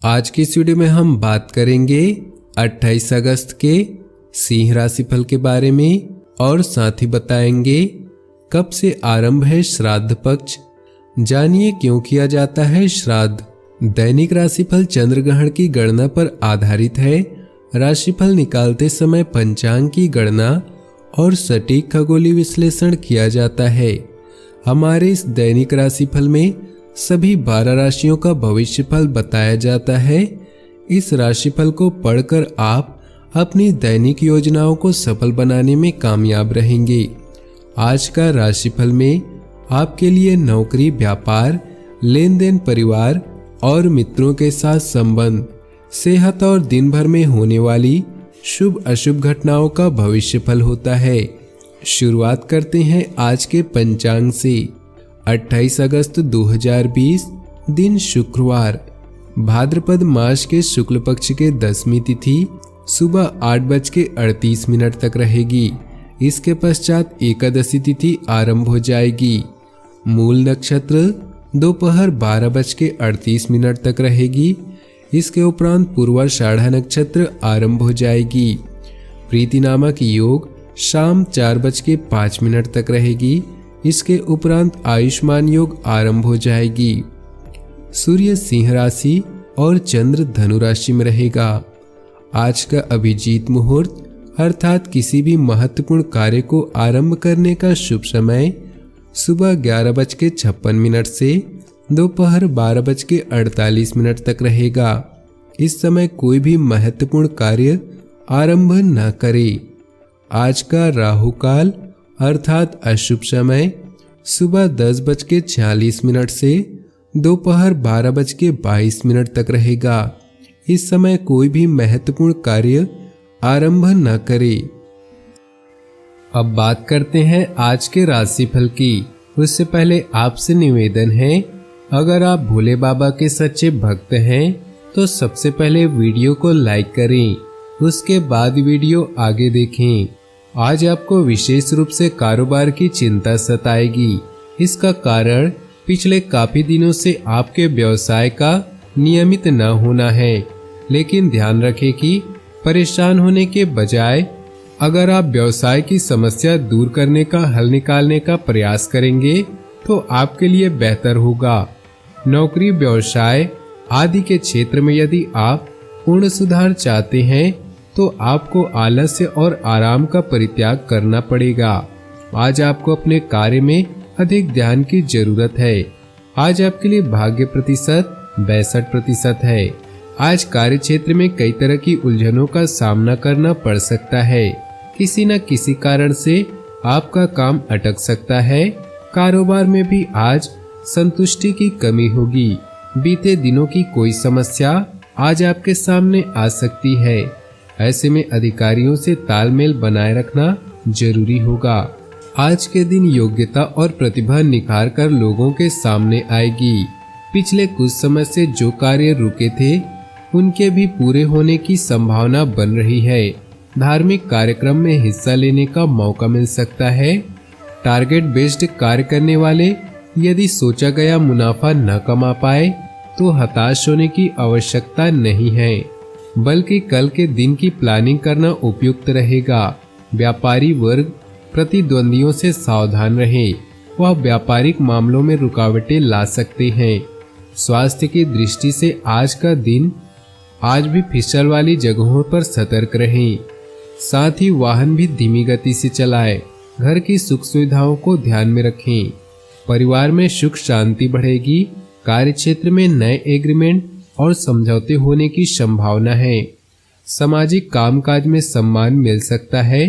आज की इस वीडियो में हम बात करेंगे 28 अगस्त के सिंह राशिफल के बारे में और साथ ही बताएंगे कब से आरंभ है श्राद्ध पक्ष। जानिए क्यों किया जाता है श्राद्ध। दैनिक राशिफल चंद्र ग्रहण की गणना पर आधारित है। राशिफल निकालते समय पंचांग की गणना और सटीक खगोलीय विश्लेषण किया जाता है। हमारे इस दैनिक राशिफल में सभी 12 राशियों का भविष्यफल बताया जाता है। इस राशिफल को पढ़कर आप अपनी दैनिक योजनाओं को सफल बनाने में कामयाब रहेंगे। आज का राशिफल में आपके लिए नौकरी, व्यापार, लेन देन, परिवार और मित्रों के साथ संबंध, सेहत और दिन भर में होने वाली शुभ अशुभ घटनाओं का भविष्यफल होता है। शुरुआत करते हैं आज के पंचांग से। 28 अगस्त 2020 दिन शुक्रवार, भाद्रपद मास के शुक्ल पक्ष के 10वीं तिथि सुबह 8:38 तक रहेगी। इसके पश्चात एकादशी तिथि आरंभ हो जाएगी। मूल नक्षत्र दोपहर 12:38 तक रहेगी। इसके उपरांत पूर्वाषाढ़ा नक्षत्र आरंभ हो जाएगी। प्रीति नामक योग शाम 4:05 तक रहेगी। इसके उपरांत आयुष्मान योग आरंभ हो जाएगी। सूर्य सिंह राशि और चंद्र धनु राशि में रहेगा। आज का अभिजीत मुहूर्त अर्थात किसी भी महत्वपूर्ण कार्य को आरंभ करने का शुभ समय सुबह 11:56 से दोपहर 12:48 तक रहेगा। इस समय कोई भी महत्वपूर्ण कार्य आरंभ न करें। आज का राहु काल अर्थात अशुभ समय सुबह 10:46 से दोपहर 12:22 तक रहेगा। इस समय कोई भी महत्वपूर्ण कार्य आरंभ न करें। अब बात करते हैं आज के राशिफल की। उससे पहले आपसे निवेदन है, अगर आप भोले बाबा के सच्चे भक्त हैं तो सबसे पहले वीडियो को लाइक करें, उसके बाद वीडियो आगे देखें। आज आपको विशेष रूप से कारोबार की चिंता सताएगी। इसका कारण पिछले काफी दिनों से आपके व्यवसाय का नियमित न होना है। लेकिन ध्यान रखें कि परेशान होने के बजाय अगर आप व्यवसाय की समस्या दूर करने का हल निकालने का प्रयास करेंगे तो आपके लिए बेहतर होगा। नौकरी, व्यवसाय आदि के क्षेत्र में यदि आप पूर्ण सुधार चाहते हैं तो आपको आलस्य और आराम का परित्याग करना पड़ेगा। आज आपको अपने कार्य में अधिक ध्यान की जरूरत है। आज आपके लिए भाग्य प्रतिशत 62% है। आज कार्य क्षेत्र में कई तरह की उलझनों का सामना करना पड़ सकता है। किसी न किसी कारण से आपका काम अटक सकता है। कारोबार में भी आज संतुष्टि की कमी होगी। बीते दिनों की कोई समस्या आज आपके सामने आ सकती है। ऐसे में अधिकारियों से तालमेल बनाए रखना जरूरी होगा। आज के दिन योग्यता और प्रतिभा निखार कर लोगों के सामने आएगी। पिछले कुछ समय से जो कार्य रुके थे उनके भी पूरे होने की संभावना बन रही है। धार्मिक कार्यक्रम में हिस्सा लेने का मौका मिल सकता है। टारगेट बेस्ड कार्य करने वाले यदि सोचा गया मुनाफा न कमा पाए तो हताश होने की आवश्यकता नहीं है, बल्कि कल के दिन की प्लानिंग करना उपयुक्त रहेगा। व्यापारी वर्ग प्रतिद्वंदियों से सावधान रहे, वह व्यापारिक मामलों में रुकावटें ला सकते हैं। स्वास्थ्य की दृष्टि से आज का दिन आज भी फिसल वाली जगहों पर सतर्क रहें। साथ ही वाहन भी धीमी गति से चलाएं। घर की सुख सुविधाओं को ध्यान में रखें। परिवार में सुख शांति बढ़ेगी। कार्य क्षेत्र में नए एग्रीमेंट और समझौते होने की संभावना है। सामाजिक कामकाज में सम्मान मिल सकता है।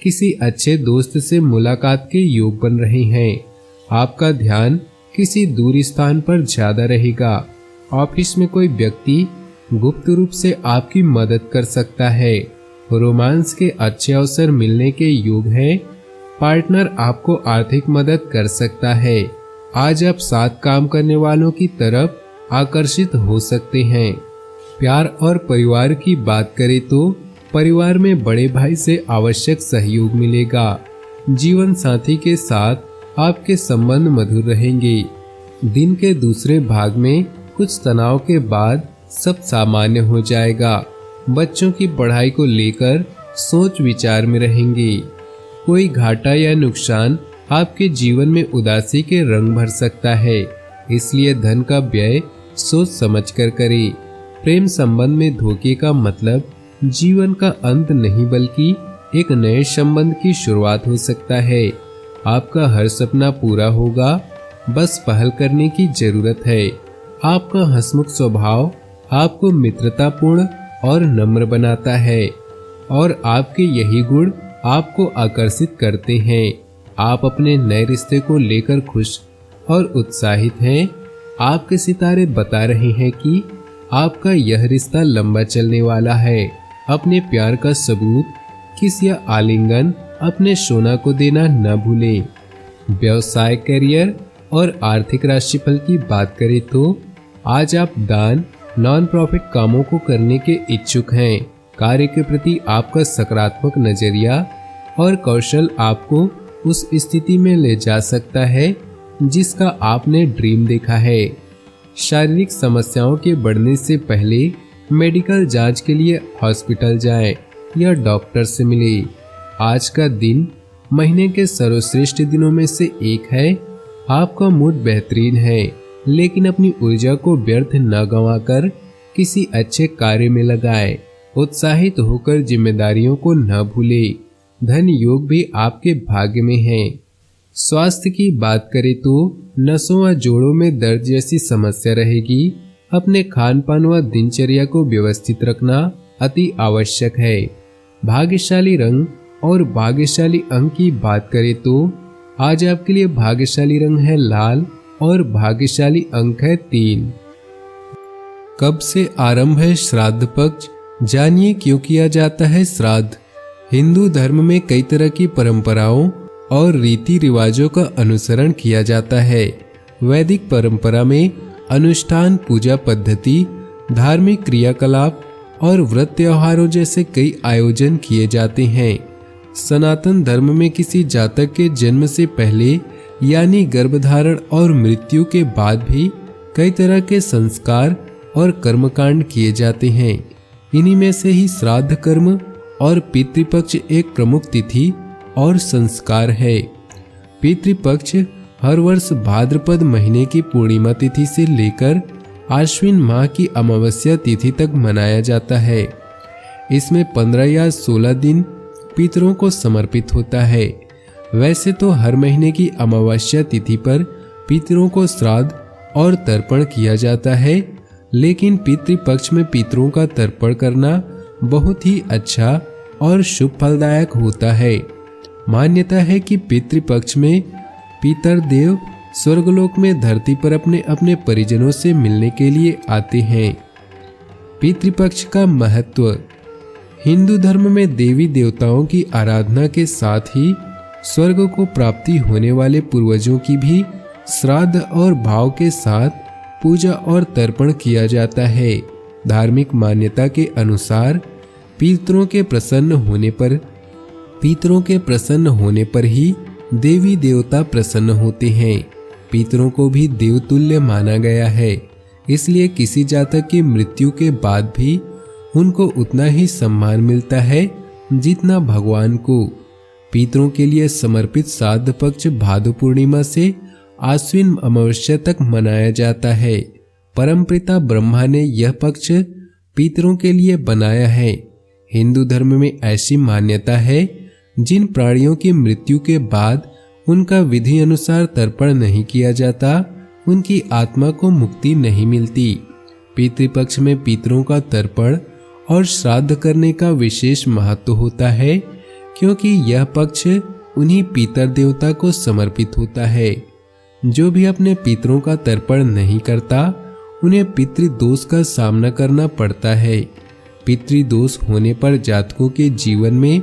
किसी अच्छे दोस्त से मुलाकात के योग बन रहे हैं। आपका ध्यान किसी दूर स्थान पर ज्यादा रहेगा। ऑफिस में कोई व्यक्ति गुप्त रूप से आपकी मदद कर सकता है। रोमांस के अच्छे अवसर मिलने के योग है। पार्टनर आपको आर्थिक मदद कर सकता है। आज आप साथ काम करने वालों की तरफ आकर्षित हो सकते हैं। प्यार और परिवार की बात करें तो परिवार में बड़े भाई से आवश्यक सहयोग मिलेगा। जीवन साथी के साथ आपके संबंध मधुर रहेंगे। दिन के दूसरे भाग में कुछ तनाव के बाद सब सामान्य हो जाएगा। बच्चों की पढ़ाई को लेकर सोच विचार में रहेंगे। कोई घाटा या नुकसान आपके जीवन में उदासी के रंग भर सकता है, इसलिए धन का व्यय सोच समझकर करें। प्रेम संबंध में धोखे का मतलब जीवन का अंत नहीं बल्कि एक नए संबंध की शुरुआत हो सकता है। आपका हर सपना पूरा होगा, बस पहल करने की जरूरत है। आपका हंसमुख स्वभाव आपको मित्रतापूर्ण और नम्र बनाता है और आपके यही गुण आपको आकर्षित करते हैं। आप अपने नए रिश्ते को लेकर खुश और उत्साहित हैं। आपके सितारे बता रहे हैं कि आपका यह रिश्ता लंबा चलने वाला है। अपने प्यार का सबूत किस या आलिंगन अपने सोना को देना न भूलें। व्यवसाय, करियर और आर्थिक राशिफल की बात करें तो आज आप दान, नॉन प्रॉफिट कामों को करने के इच्छुक हैं। कार्य के प्रति आपका सकारात्मक नजरिया और कौशल आपको उस स्थिति में ले जा सकता है जिसका आपने ड्रीम देखा है। शारीरिक समस्याओं के बढ़ने से पहले मेडिकल जांच के लिए हॉस्पिटल जाएं या डॉक्टर से मिलें। आज का दिन महीने के सर्वश्रेष्ठ दिनों में से एक है। आपका मूड बेहतरीन है, लेकिन अपनी ऊर्जा को व्यर्थ न गंवाकर किसी अच्छे कार्य में लगाएं। उत्साहित होकर जिम्मेदारियों को न भूलें। धन योग भी आपके भाग्य में है। स्वास्थ्य की बात करें तो नसों व जोड़ों में दर्द जैसी समस्या रहेगी। अपने खान पान व दिनचर्या को व्यवस्थित रखना अति आवश्यक है। भाग्यशाली रंग और भाग्यशाली अंक की बात करें तो आज आपके लिए भाग्यशाली रंग है लाल और भाग्यशाली अंक है 3। कब से आरंभ है श्राद्ध पक्ष, जानिए क्यों किया जाता है श्राद्ध। हिंदू धर्म में कई तरह की परंपराओं और रीति रिवाजों का अनुसरण किया जाता है। वैदिक परंपरा में अनुष्ठान, पूजा पद्धति, धार्मिक क्रियाकलाप और व्रत त्योहारों जैसे कई आयोजन किए जाते हैं। सनातन धर्म में किसी जातक के जन्म से पहले यानी गर्भधारण और मृत्यु के बाद भी कई तरह के संस्कार और कर्मकांड किए जाते हैं। इन्हीं में से ही श्राद्ध कर्म और पितृपक्ष एक प्रमुख तिथि और संस्कार है। पितृपक्ष हर वर्ष भाद्रपद महीने की पूर्णिमा तिथि से लेकर आश्विन माह की अमावस्या तिथि तक मनाया जाता है। इसमें 15 या 16 दिन पितरों को समर्पित होता है। वैसे तो हर महीने की अमावस्या तिथि पर पितरों को श्राद्ध और तर्पण किया जाता है, लेकिन पितृपक्ष में पितरों का तर्पण करना बहुत ही अच्छा और शुभ फलदायक होता है। मान्यता है कि पितृपक्ष में पितर देव स्वर्गलोक में धरती पर अपने अपने परिजनों से मिलने के लिए आते हैं। पितृपक्ष का महत्व। हिंदू धर्म में देवी देवताओं की आराधना के साथ ही स्वर्ग को प्राप्ति होने वाले पूर्वजों की भी श्राद्ध और भाव के साथ पूजा और तर्पण किया जाता है। धार्मिक मान्यता के अनुसार पितरों के प्रसन्न होने पर ही देवी देवता प्रसन्न होते हैं। पितरों को भी देवतुल्य माना गया है, इसलिए किसी जातक की मृत्यु के बाद भी उनको उतना ही सम्मान मिलता है जितना भगवान को। पितरों के लिए समर्पित श्राद्ध पक्ष भादो पूर्णिमा से आश्विन अमावस्या तक मनाया जाता है। परमपिता ब्रह्मा ने यह पक्ष पितरों के लिए बनाया है। हिंदू धर्म में ऐसी मान्यता है, जिन प्राणियों की मृत्यु के बाद उनका विधि अनुसार तर्पण नहीं किया जाता, उनकी आत्मा को मुक्ति नहीं मिलती। पितृपक्ष में पितरों का तर्पण और श्राद्ध करने का विशेष महत्व होता है, क्योंकि यह पक्ष उन्हीं पितर देवता को समर्पित होता है। जो भी अपने पितरों का तर्पण नहीं करता, उन्हें पितृदोष का सामना करना पड़ता है। पितृदोष होने पर जातकों के जीवन में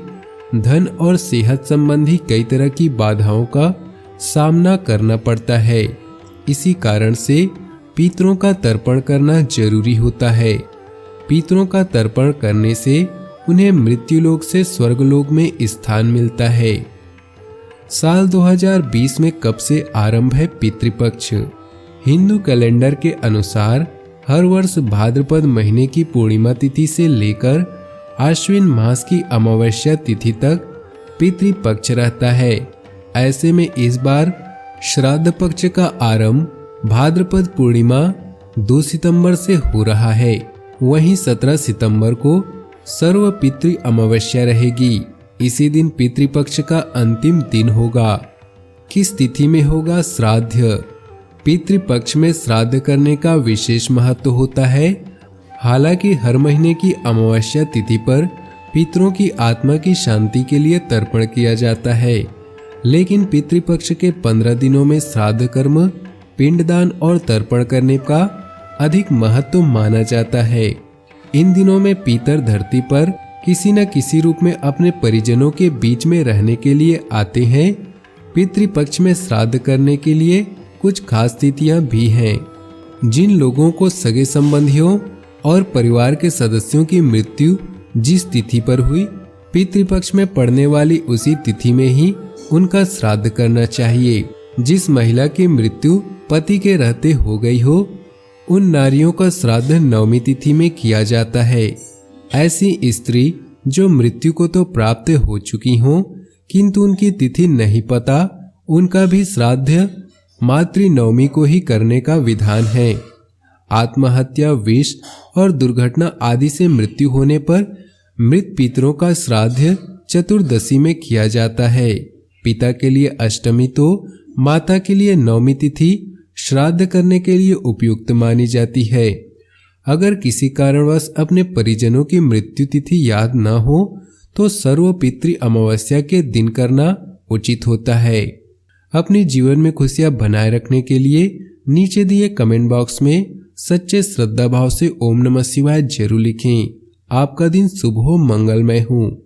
धन और सेहत संबंधी कई तरह की बाधाओं का सामना करना पड़ता है। इसी कारण से पितरों का तर्पण करना जरूरी होता है। पितरों का तर्पण करने से उन्हें मृत्युलोक से स्वर्गलोक में स्थान मिलता है। साल 2020 में कब से आरंभ है पितृपक्ष? हिंदू कैलेंडर के अनुसार हर वर्ष भाद्रपद महीने की पूर्णिमा तिथि से लेकर आश्विन मास की अमावस्या तिथि तक पितृपक्ष रहता है। ऐसे में इस बार श्राद्ध पक्ष का आरंभ भाद्रपद पूर्णिमा 2 सितंबर से हो रहा है। वहीं 17 सितंबर को सर्व पितृ अमावस्या रहेगी। इसी दिन पितृपक्ष का अंतिम दिन होगा। किस तिथि में होगा श्राद्ध? पितृपक्ष में श्राद्ध करने का विशेष महत्व होता है। हालांकि हर महीने की अमावस्या तिथि पर पितरों की आत्मा की शांति के लिए तर्पण किया जाता है, लेकिन पितृपक्ष के 15 दिनों में श्राद्ध कर्म, पिंडदान और तर्पण करने का अधिक महत्व माना जाता है। इन दिनों में पितर धरती पर किसी न किसी रूप में अपने परिजनों के बीच में रहने के लिए आते हैं। पितृपक्ष में श्राद्ध करने के लिए कुछ खास तिथियां भी हैं। जिन लोगों को सगे संबंधियों और परिवार के सदस्यों की मृत्यु जिस तिथि पर हुई, पितृपक्ष में पड़ने वाली उसी तिथि में ही उनका श्राद्ध करना चाहिए। जिस महिला की मृत्यु पति के रहते हो गई हो, उन नारियों का श्राद्ध नवमी तिथि में किया जाता है। ऐसी स्त्री जो मृत्यु को तो प्राप्त हो चुकी हो किंतु उनकी तिथि नहीं पता, उनका भी श्राद्ध मातृ नवमी को ही करने का विधान है। आत्महत्या, विष और दुर्घटना आदि से मृत्यु होने पर मृत पितरों का श्राद्ध चतुर्दशी में किया जाता है। पिता के लिए अष्टमी तो माता के लिए नवमी तिथि श्राद्ध करने के लिए उपयुक्त मानी जाती है। अगर किसी कारणवश अपने परिजनों की मृत्यु तिथि याद न हो तो सर्व पितृ अमावस्या के दिन करना उचित होता है। अपने जीवन में खुशियां बनाए रखने के लिए नीचे दिए कमेंट बॉक्स में सच्चे श्रद्धा भाव से ओम नमः शिवाय जरूर लिखें। आपका दिन शुभ हो, मंगलमय हो।